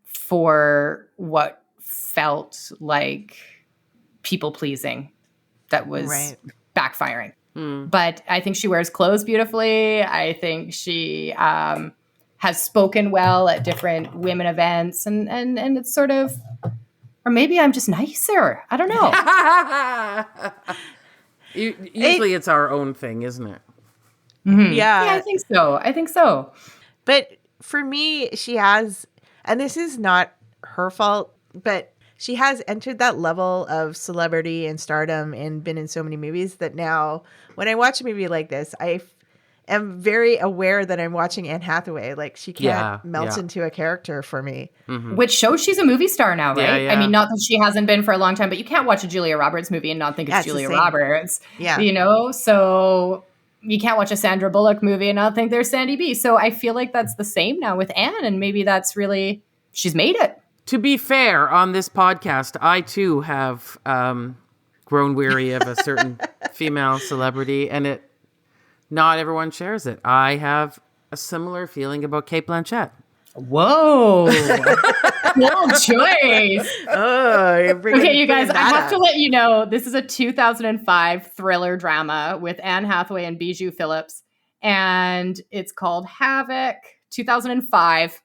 for what felt like people pleasing that was backfiring. But I think she wears clothes beautifully. I think she has spoken well at different women events, and it's sort of, or maybe I'm just nicer. I don't know. Usually it's our own thing, isn't it? Yeah. Yeah, I think so. But for me, she has, and this is not her fault, but she has entered that level of celebrity and stardom and been in so many movies that now when I watch a movie like this, I am very aware that I'm watching Anne Hathaway. Like she can't melt into a character for me. Mm-hmm. Which shows she's a movie star now, right? Yeah. I mean, not that she hasn't been for a long time, but you can't watch a Julia Roberts movie and not think it's Julia Roberts. Yeah. So you can't watch a Sandra Bullock movie and not think there's Sandy B. So I feel like that's the same now with Anne, and maybe that's really, she's made it. To be fair, on this podcast, I too have grown weary of a certain female celebrity, and not everyone shares it. I have a similar feeling about Cate Blanchett. Whoa. Bold choice. Oh, okay, you guys, I have to let you know, this is a 2005 thriller drama with Anne Hathaway and Bijou Phillips, and it's called Havoc, 2005.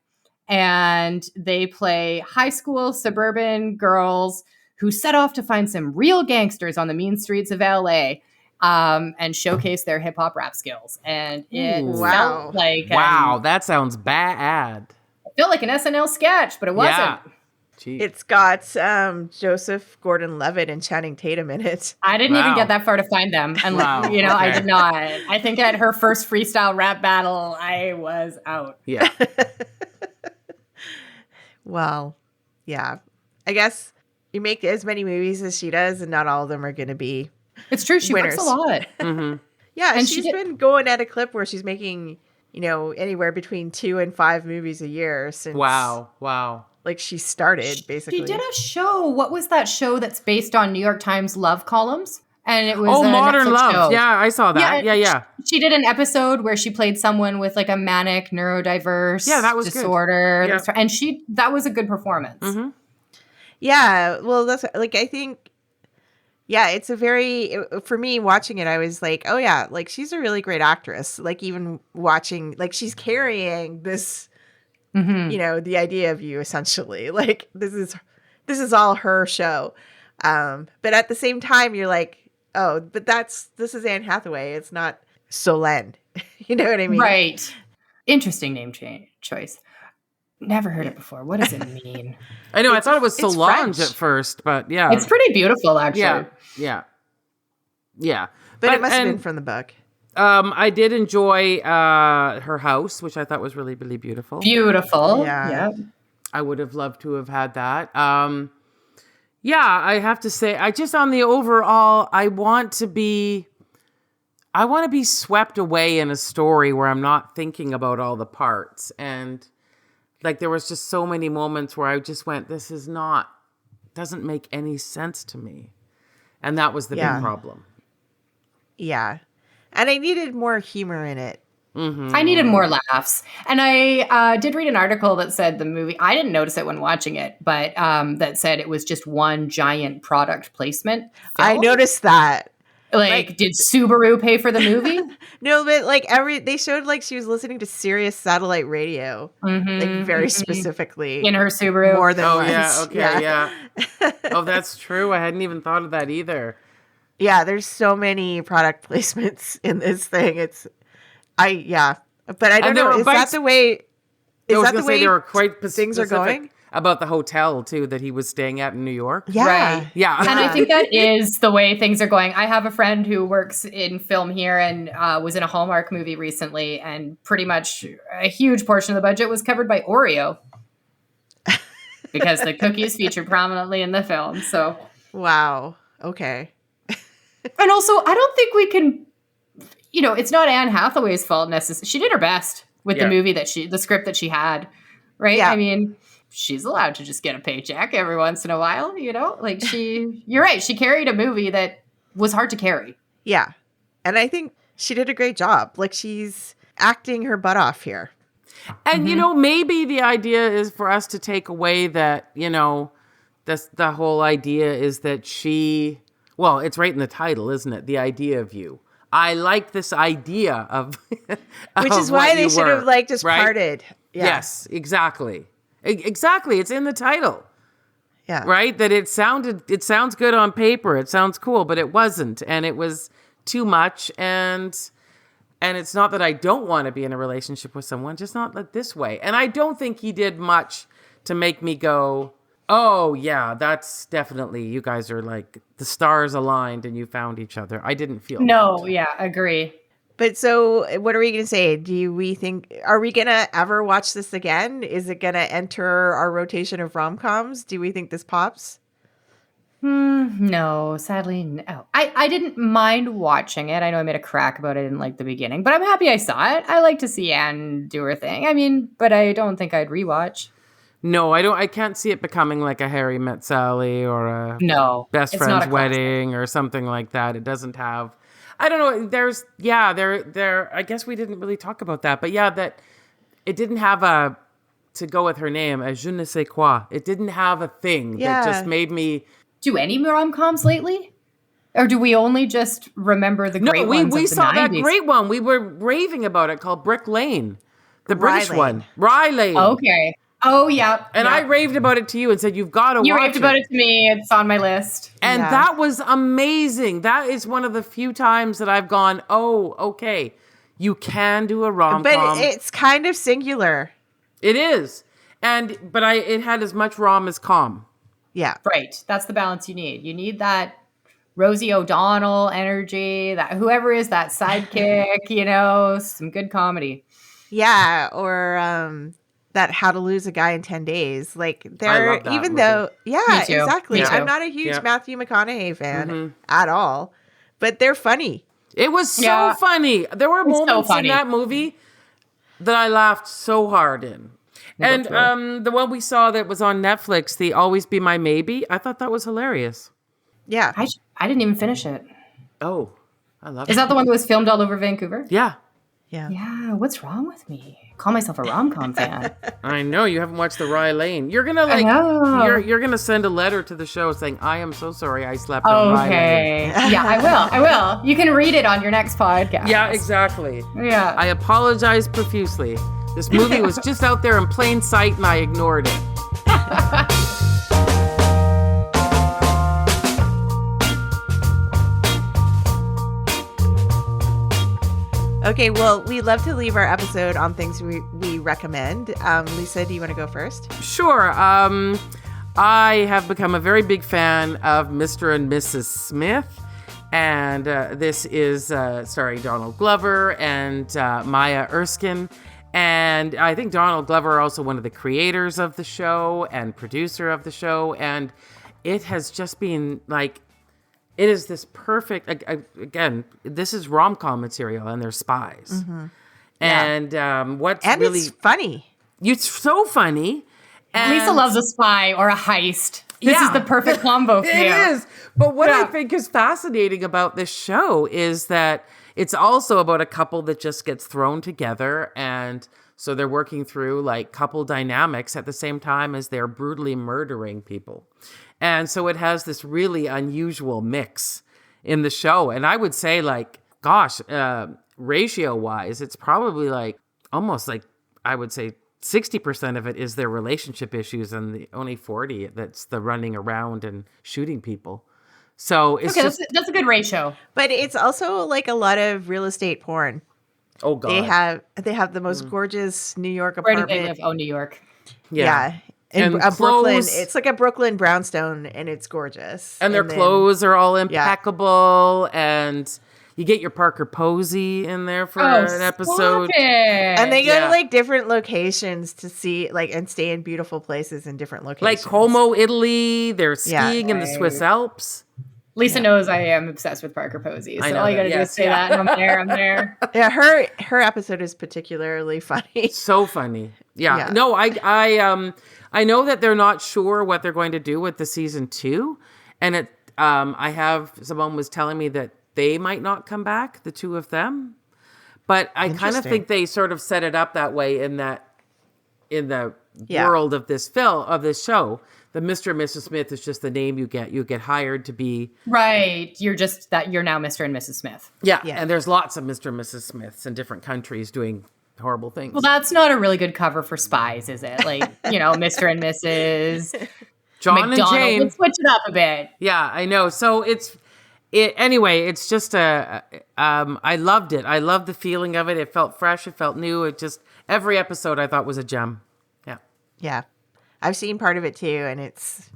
And they play high school suburban girls who set off to find some real gangsters on the mean streets of LA and showcase their hip hop rap skills. And it felt like that sounds bad. It felt like an SNL sketch, but it wasn't. Yeah. It's got Joseph Gordon-Levitt and Channing Tatum in it. I didn't even get that far to find them. And, I did not. I think at her first freestyle rap battle, I was out. Yeah. Well, yeah. I guess you make as many movies as she does, and not all of them are going to be It's true. She winners. works a lot. Mm-hmm. Yeah, and she's been going at a clip where she's making, anywhere between 2 and 5 movies a year since. Wow. Like she started, basically. She did a show. What was that show that's based on New York Times love columns? And it was Modern Netflix Love. show. Yeah, I saw that. Yeah. She did an episode where she played someone with like a manic neurodiverse that was disorder. good. Yeah. And that was a good performance. Mm-hmm. Yeah, well, that's like, I think, it's a very, for me watching it, I was like, oh yeah, like she's a really great actress. Like even watching, like she's carrying this, the idea of you essentially. Like this is all her show. But at the same time, you're like, oh, but this is Anne Hathaway. It's not Solène. You know what I mean? Right. Interesting name choice. Never heard it before. What does it mean? I know. I thought it was Solange French at first, but yeah. It's pretty beautiful, actually. Yeah. But it must have been from the book. I did enjoy her house, which I thought was really, really beautiful. Beautiful. Yeah. I would have loved to have had that. I have to say, I just on the overall, I want to be swept away in a story where I'm not thinking about all the parts. And like, there was just so many moments where I just went, doesn't make any sense to me. And that was the big problem. Yeah. And I needed more humor in it. I needed more laughs. And I did read an article that said the movie, I didn't notice it when watching it, but that said it was just one giant product placement film. I noticed that. Like, did Subaru pay for the movie? No, but like they showed like she was listening to Sirius satellite radio, like very specifically in her Subaru. More than once. Yeah, okay, yeah. Oh, that's true. I hadn't even thought of that either. Yeah, there's so many product placements in this thing. But I don't know. Is that the way? Is that the way they were quite things are going? About the hotel too that he was staying at in New York. Yeah. Right. Yeah. And I think that is the way things are going. I have a friend who works in film here and was in a Hallmark movie recently, and pretty much a huge portion of the budget was covered by Oreo because the cookies featured prominently in the film. So wow. Okay. And also, I don't think we can, it's not Anne Hathaway's fault necessarily. She did her best. with the movie the script that she had, right? Yeah. I mean, she's allowed to just get a paycheck every once in a while, you know? Like you're right. She carried a movie that was hard to carry. Yeah. And I think she did a great job. Like, she's acting her butt off here. And, you know, maybe the idea is for us to take away that, you know, the whole idea is that well, it's right in the title, isn't it? The idea of you. I like this idea of Which is why they should have, like, just parted. Yeah. Yes, exactly. Exactly. It's in the title. Yeah. Right? That it sounds good on paper. It sounds cool, but it wasn't. And it was too much. And it's not that I don't want to be in a relationship with someone, just not like this way. And I don't think he did much to make me go, oh, yeah, that's definitely, you guys are like, the stars aligned and you found each other. I didn't feel that. Yeah, agree. But so what are we going to say? Are we going to ever watch this again? Is it going to enter our rotation of rom-coms? Do we think this pops? No, sadly, no. I didn't mind watching it. I know I made a crack about it in like the beginning, but I'm happy I saw it. I like to see Anne do her thing. I mean, but I don't think I'd rewatch. No, I can't see it becoming like a Harry Met Sally or a best friend's wedding or something like that. It doesn't have, I don't know. There, I guess we didn't really talk about that, but yeah, that it didn't have to go with her name, a je ne sais quoi. It didn't have a thing that just made me. Do any rom-coms lately? Or do we only just remember the great ones of the 90s? We saw that great one. We were raving about it called Brick Lane. The British one. Rye Lane. Okay. Oh, yeah. And I raved about it to you and said, you've got to watch it. You raved about it to me. It's on my list. And that was amazing. That is one of the few times that I've gone, oh, okay, you can do a rom-com. But it's kind of singular. It is. But it had as much rom as com. Yeah. Right. That's the balance you need. You need that Rosie O'Donnell energy, that whoever is that sidekick, you know, some good comedy. Yeah. Or that How to Lose a Guy in 10 Days. Like, they're, even movie. Though, yeah, exactly. I'm not a huge Matthew McConaughey fan at all, but they're funny. It was so funny. There were moments in that movie that I laughed so hard in. And the one we saw that was on Netflix, the Always Be My Maybe, I thought that was hilarious. Yeah. I didn't even finish it. Oh, I love it. Is that the one that was filmed all over Vancouver? Yeah. Yeah, what's wrong with me? I call myself a rom-com fan. I know, you haven't watched the Rye Lane. You're gonna you're gonna send a letter to the show saying, I am so sorry I slept on Rye Lane. Yeah, I will. You can read it on your next podcast. Yeah, exactly. Yeah. I apologize profusely. This movie was just out there in plain sight and I ignored it. Okay, well, we love to leave our episode on things we recommend. Lisa, do you want to go first? Sure. I have become a very big fan of Mr. and Mrs. Smith. And this is starring Donald Glover and Maya Erskine. And I think Donald Glover also one of the creators of the show and producer of the show. And it has just been like, it is this perfect, again, this is rom-com material and they're spies. Mm-hmm. And it's funny. It's so funny. And Lisa loves a spy or a heist. This is the perfect combo for you. It is. But what I think is fascinating about this show is that it's also about a couple that just gets thrown together. And so they're working through like couple dynamics at the same time as they're brutally murdering people. And so it has this really unusual mix in the show. And I would say like, gosh, ratio-wise, it's probably like almost like, I would say 60% of it is their relationship issues and the only 40 that's the running around and shooting people. So it's that's a good ratio. But it's also like a lot of real estate porn. Oh God. They have the most gorgeous New York apartment. Where do they live? Oh, New York. Yeah. In Brooklyn, it's like a Brooklyn brownstone, and it's gorgeous. And their clothes are all impeccable, and you get your Parker Posey in there for an episode. And they go to like different locations to see and stay in beautiful places in different locations. Like Como, Italy. They're skiing in the Swiss Alps. Lisa knows I am obsessed with Parker Posey. So all you got to do is say that, and I'm there. Yeah, her episode is particularly funny. So funny. Yeah. No, I know that they're not sure what they're going to do with the season 2, and someone was telling me that they might not come back, the two of them. But I kind of think they sort of set it up that way in the world of this show. The Mr. and Mrs. Smith is just the name you get. You get hired to be right. You're now Mr. and Mrs. Smith. Yeah, and there's lots of Mr. and Mrs. Smiths in different countries doing horrible things. Well, that's not a really good cover for spies, is it? Like, Mr. and Mrs. John McDonald. and Jane. Let's switch it up a bit. Yeah, I know. So anyway, it's just I loved it. I loved the feeling of it. It felt fresh. It felt new. Every episode I thought was a gem. Yeah. Yeah. I've seen part of it too, and it's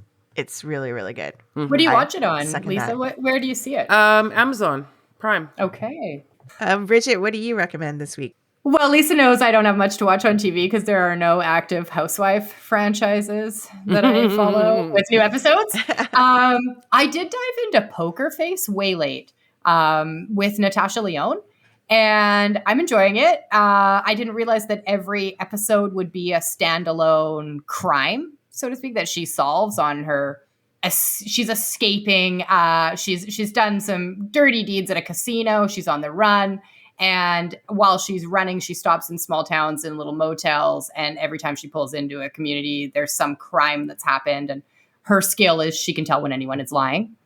really, really good. Mm-hmm. Where do you watch it on, Lisa? Where do you see it? Amazon Prime. Okay. Bridgette, what do you recommend this week? Well, Lisa knows I don't have much to watch on TV because there are no active housewife franchises that I follow with new episodes. I did dive into Poker Face way late with Natasha Lyonne, and I'm enjoying it. I didn't realize that every episode would be a standalone crime, so to speak, that she solves on her. She's escaping. She's done some dirty deeds at a casino. She's on the run. And while she's running, she stops in small towns and little motels. And every time she pulls into a community, there's some crime that's happened. And her skill is she can tell when anyone is lying.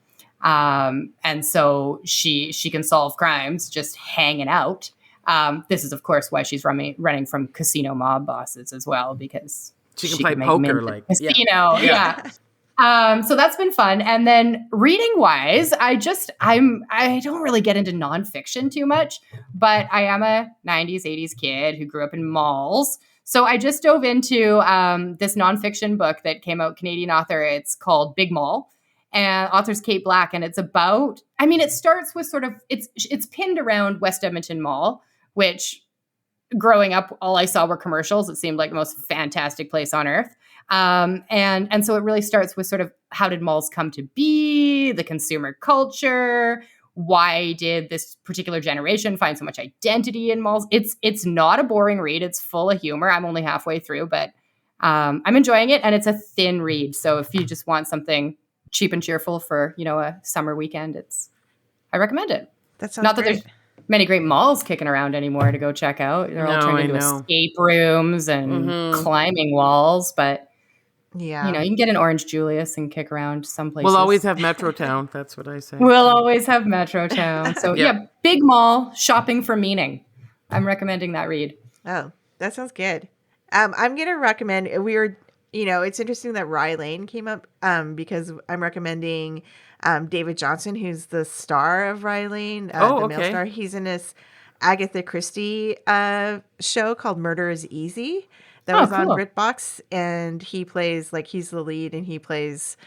And so she can solve crimes just hanging out. This is, of course, why she's running from casino mob bosses as well, because she can play poker like casino. Yeah. So that's been fun. And then reading wise, I don't really get into nonfiction too much, but I am a 90s, 80s kid who grew up in malls. So I just dove into this nonfiction book that came out, Canadian author. It's called Big Mall, and author's Kate Black. And it's about, it starts with sort of, it's pinned around West Edmonton Mall, which growing up, all I saw were commercials. It seemed like the most fantastic place on earth. And so it really starts with sort of how did malls come to be, the consumer culture, why did this particular generation find so much identity in malls? It's not a boring read. It's full of humor. I'm only halfway through, but I'm enjoying it, and it's a thin read. So if you just want something cheap and cheerful for, a summer weekend, I recommend it. That sounds not that great. there's many great malls kicking around anymore to go check out. They're all turned into escape rooms and climbing walls, but yeah, you can get an Orange Julius and kick around some places. We'll always have Metrotown. That's what I say. We'll always have Metrotown. So yeah, Big Mall, shopping for meaning. I'm recommending that read. Oh, that sounds good. I'm going to recommend, it's interesting that Rye Lane came up because I'm recommending David Johnson, who's the star of Rye Lane, the male star. He's in this Agatha Christie show called Murder is Easy. That was on BritBox, and he plays, he's the lead, and he plays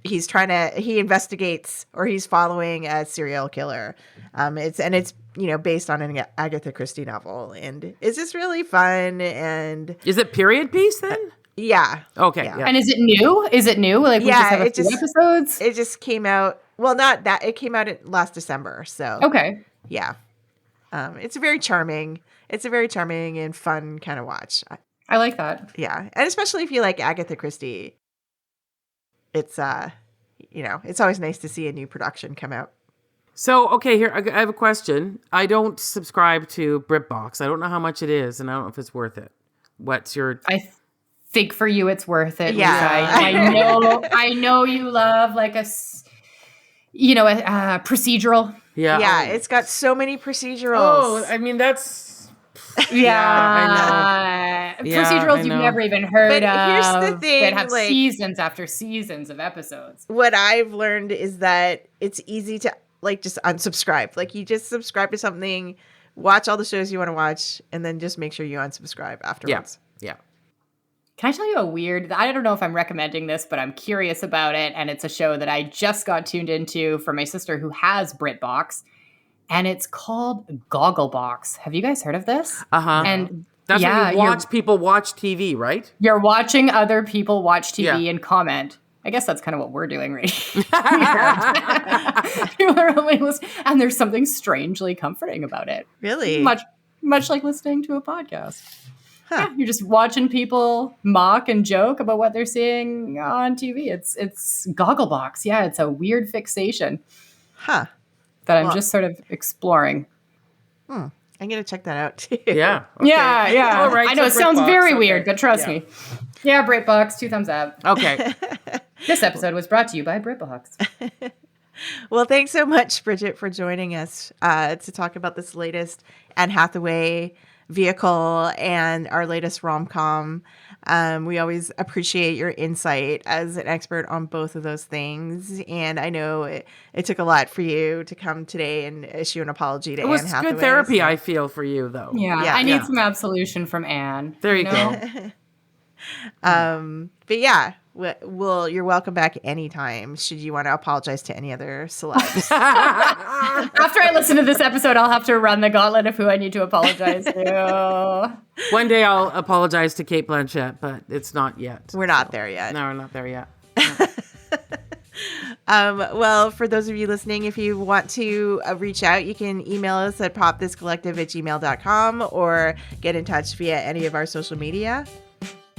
he investigates, or he's following a serial killer. It's based on an Agatha Christie novel, and it's just really fun. And is it period piece then? Yeah. Okay. Yeah. Yeah. And is it new? Like we just have a few episodes? It just came out. Well, not that. It came out last December. So okay. Yeah. It's a very charming and fun kind of watch. I like that. Yeah. And especially if you like Agatha Christie, it's it's always nice to see a new production come out. So, okay, here, I have a question. I don't subscribe to BritBox. I don't know how much it is, and I don't know if it's worth it. What's your... I think for you it's worth it. Yeah. Lisa. I know you love a procedural. Yeah. Yeah, it's got so many procedurals. Oh, that's... Yeah, I know. Procedurals you've never even heard of. Here's the thing, that have seasons after seasons of episodes. What I've learned is that it's easy to just unsubscribe. You just subscribe to something, watch all the shows you want to watch, and then just make sure you unsubscribe afterwards. Yeah. Can I tell you I don't know if I'm recommending this, but I'm curious about it, and it's a show that I just got tuned into from my sister who has BritBox. And it's called Gogglebox. Have you guys heard of this? Uh-huh. And that's when you watch people watch TV, right? You're watching other people watch TV and comment I guess that's kind of what we're doing right People are only listening, and there's something strangely comforting about it. Really? Much like listening to a podcast. Huh. Yeah, you're just watching people mock and joke about what they're seeing on TV. It's Gogglebox. Yeah, it's a weird fixation Huh. that I'm just sort of exploring. I'm going to check that out too. Yeah. Okay. Yeah. All right, I know so it sounds BritBox, very okay. weird, but trust me. Yeah, BritBox, 2 thumbs up. Okay. This episode was brought to you by BritBox. Well, thanks so much, Bridgette, for joining us to talk about this latest Anne Hathaway vehicle and our latest rom-com. We always appreciate your insight as an expert on both of those things. And I know it took a lot for you to come today and issue an apology to Anne Hathaway. It was good therapy, I feel, for you, though. Yeah, Yeah. I need some absolution from Anne. There you go. But yeah, you're welcome back anytime should you want to apologize to any other celebs. After I listen to this episode, I'll have to run the gauntlet of who I need to apologize to. One day I'll apologize to Cate Blanchett, but it's not yet. We're not there yet. No, we're not there yet. Well, for those of you listening, if you want to reach out, you can email us at popthiscollective@gmail.com or get in touch via any of our social media.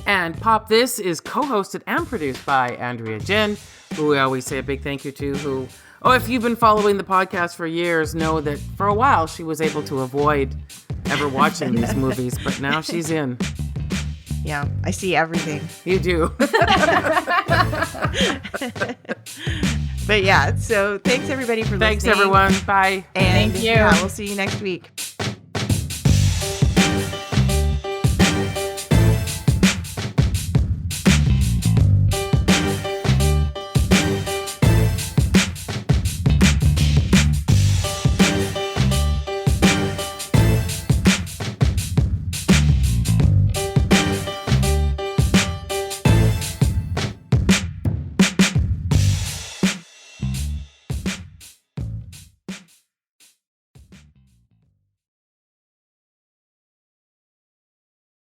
And Pop This is co-hosted and produced by Andrea Gin, who we always say a big thank you to, if you've been following the podcast for years, know that for a while she was able to avoid ever watching these movies, but now she's in. Yeah, I see everything. You do. But yeah, so thanks everybody for listening. Thanks, everyone. Bye. And Thank you. Yeah, we'll see you next week.